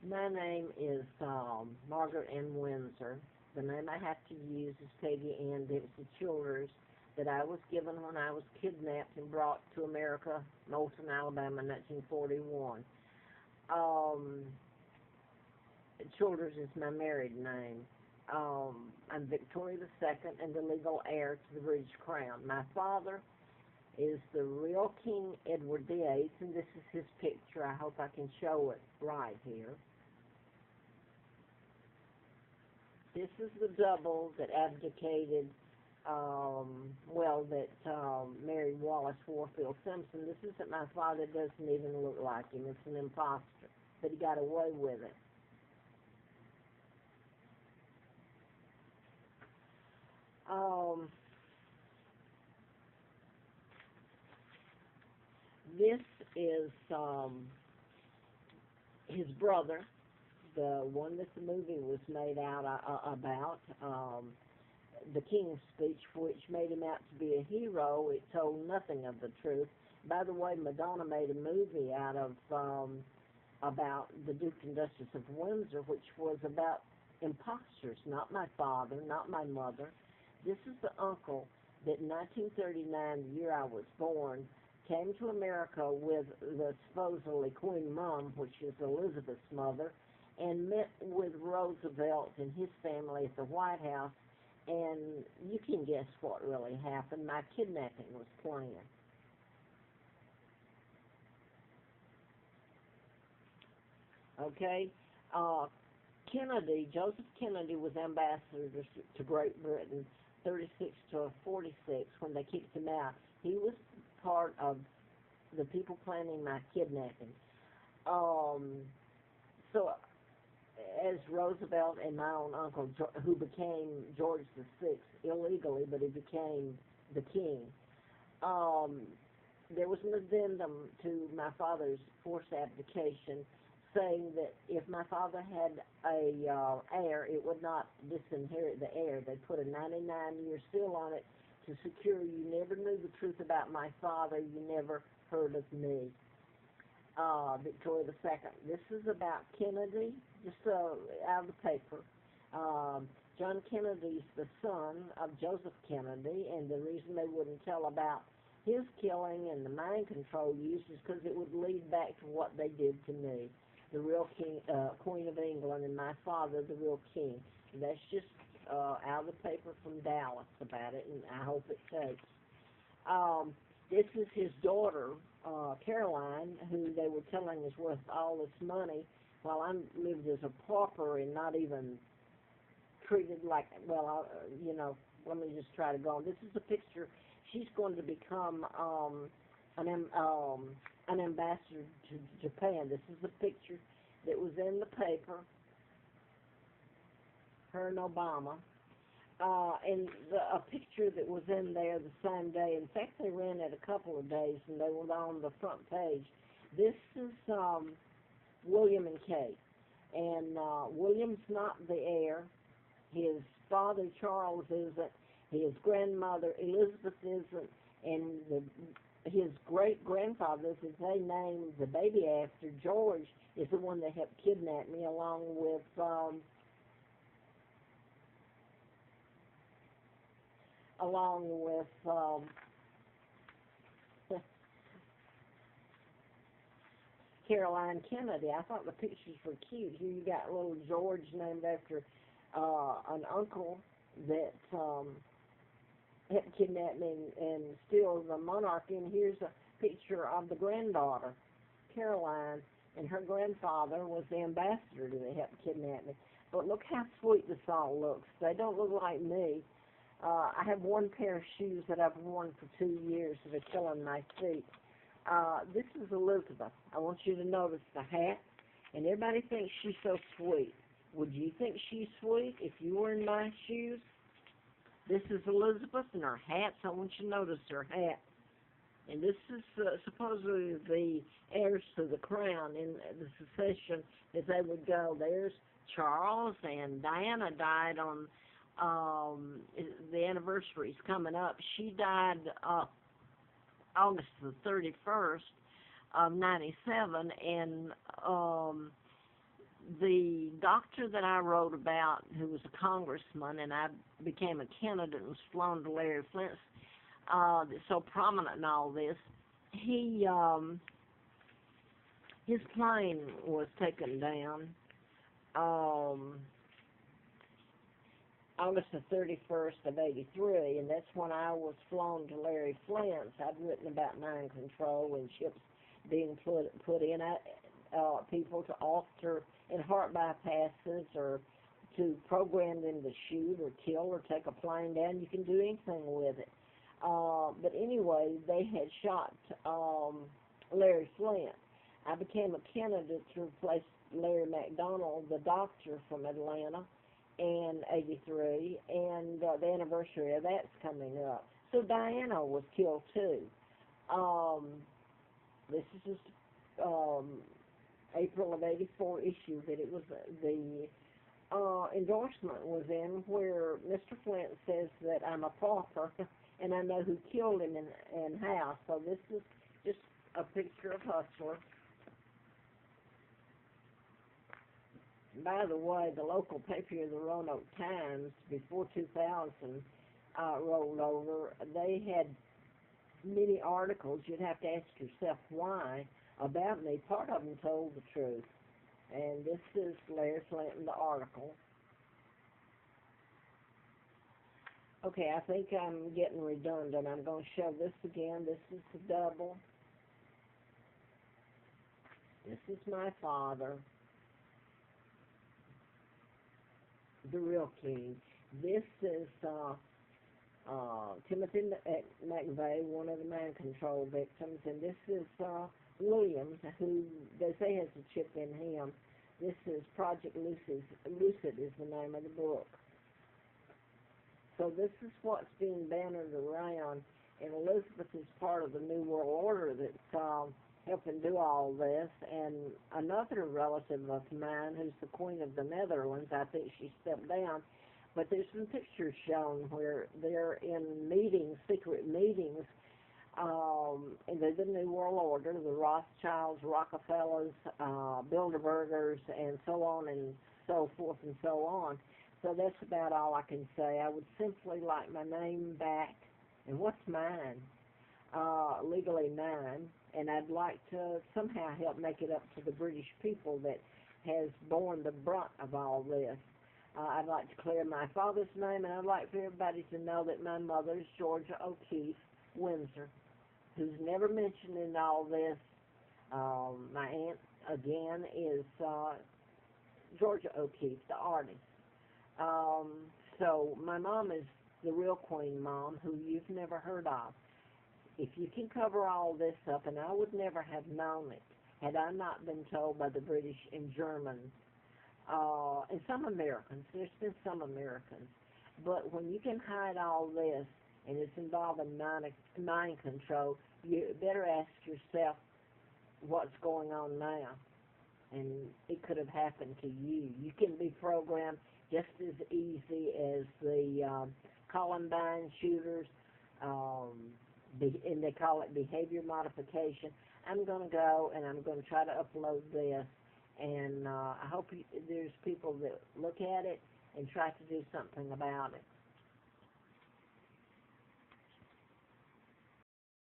My name is Margaret Ann Windsor. The name I have to use is Peggy Ann Dempsey Childers that I was given when I was kidnapped and brought to America, Moulton, Alabama, in 1941. Um, Childers is my married name. I'm Victoria II and the legal heir to the British Crown. My father is the real King Edward VIII, and this is his picture. I hope I can show it right here. This is the double that abdicated, married Wallace Warfield Simpson. This isn't my father. It doesn't even look like him. It's an imposter, but he got away with it. Um, this is his brother, the one that the movie was made out about. The King's Speech, which made him out to be a hero. It told nothing of the truth. By the way, Madonna made a movie out of about the Duke and Duchess of Windsor, which was about imposters, not my father, not my mother. This is the uncle that in 1939, the year I was born, came to America with the supposedly Queen Mum, which is Elizabeth's mother, and met with Roosevelt and his family at the White House. And you can guess what really happened. My kidnapping was planned. Okay? Uh, Joseph Kennedy was ambassador to Great Britain, 36 to 46, when they kicked him out. He was part of the people planning my kidnapping. Um, so, as Roosevelt and my own uncle, who became George VI illegally, but he became the king, um, there was an addendum to my father's forced abdication saying that if my father had a heir, it would not disinherit the heir. They put a 99-year seal on it to secure you never knew the truth about my father, you never heard of me. Victoria II. This is about Kennedy, just out of the paper. John Kennedy's the son of Joseph Kennedy, and the reason they wouldn't tell about his killing and the mind control use is because it would lead back to what they did to me, the real king, Queen of England, and my father, the real king. And that's just out of the paper from Dallas about it, and I hope it takes. Um, this is his daughter, Caroline, who they were telling is worth all this money, while I lived as a pauper and not even treated like, let me just try to go on. This is a picture. She's going to become an, an ambassador to Japan. This is the picture that was in the paper, her and Obama. A picture that was in there the same day. In fact, they ran it a couple of days, and they were on the front page. This is William and Kate. And William's not the heir. His father, Charles, isn't. His grandmother, Elizabeth, isn't. And his great-grandfather, that they named the baby after, George, is the one that helped kidnap me along with Caroline Kennedy. I thought the pictures were cute. Here you got little George named after an uncle that helped kidnap me and steal the Monarch. And here's a picture of the granddaughter, Caroline, and her grandfather was the ambassador that helped kidnap me. But look how sweet this all looks. They don't look like me. I have one pair of shoes that I've worn for 2 years that are killing my feet. This is Elizabeth. I want you to notice the hat, and everybody thinks she's so sweet. Would you think she's sweet if you were in my shoes? This is Elizabeth and her hat, so I want you to notice her hat. And this is supposedly the heirs to the crown in the succession as they would go. There's Charles, and Diana died on the anniversary is coming up. She died August the 31st of 97, and The doctor that I wrote about, who was a congressman, and I became a candidate and was flown to Larry Flint's, that's so prominent in all this, his plane was taken down August the 31st of 83, and that's when I was flown to Larry Flint's. I'd written about mind control and ships being put in people to alter in heart bypasses or to program them to shoot or kill or take a plane down. You can do anything with it. But anyway, they had shot Larry Flint. I became a candidate to replace Larry McDonald, the doctor from Atlanta, in 83, and the anniversary of that's coming up. So Diana was killed too. This is just April of 84 issue that it was the endorsement was in where Mr. Flint says that I'm a pauper and I know who killed him and how. So this is just a picture of Hustler. By the way, the local paper, the Roanoke Times, before 2000 rolled over, they had many articles. You'd have to ask yourself why about me. Part of them told the truth. And this is Larry Flint in the article. Okay, I think I'm getting redundant. I'm going to show this again. This is the double. This is my father, the real king. This is Timothy McVeigh, one of the mind control victims, and this is Williams, who they say has a chip in him. This is Project Lucid is the name of the book. So this is what's being bannered around, and Elizabeth is part of the New World Order that's helping do all this, and another relative of mine who's the Queen of the Netherlands, I think she stepped down, but there's some pictures shown where they're in meetings, secret meetings, and they're the New World Order, the Rothschilds, Rockefellers, Bilderbergers, and so on and so forth and so on. So that's about all I can say. I would simply like my name back, and what's mine? Legally mine, and I'd like to somehow help make it up to the British people that has borne the brunt of all this. I'd like to clear my father's name, and I'd like for everybody to know that my mother is Georgia O'Keeffe Windsor, who's never mentioned in all this. My aunt, again, is Georgia O'Keeffe, the artist. So my mom is the real Queen Mom, who you've never heard of. If you can cover all this up, and I would never have known it had I not been told by the British and Germans, and some Americans, there's been some Americans, but when you can hide all this, and it's involving mind control, you better ask yourself what's going on now, and it could have happened to you. You can be programmed just as easy as the Columbine shooters, and they call it behavior modification. I'm going to go and I'm going to try to upload this, and I hope there's people that look at it and try to do something about it.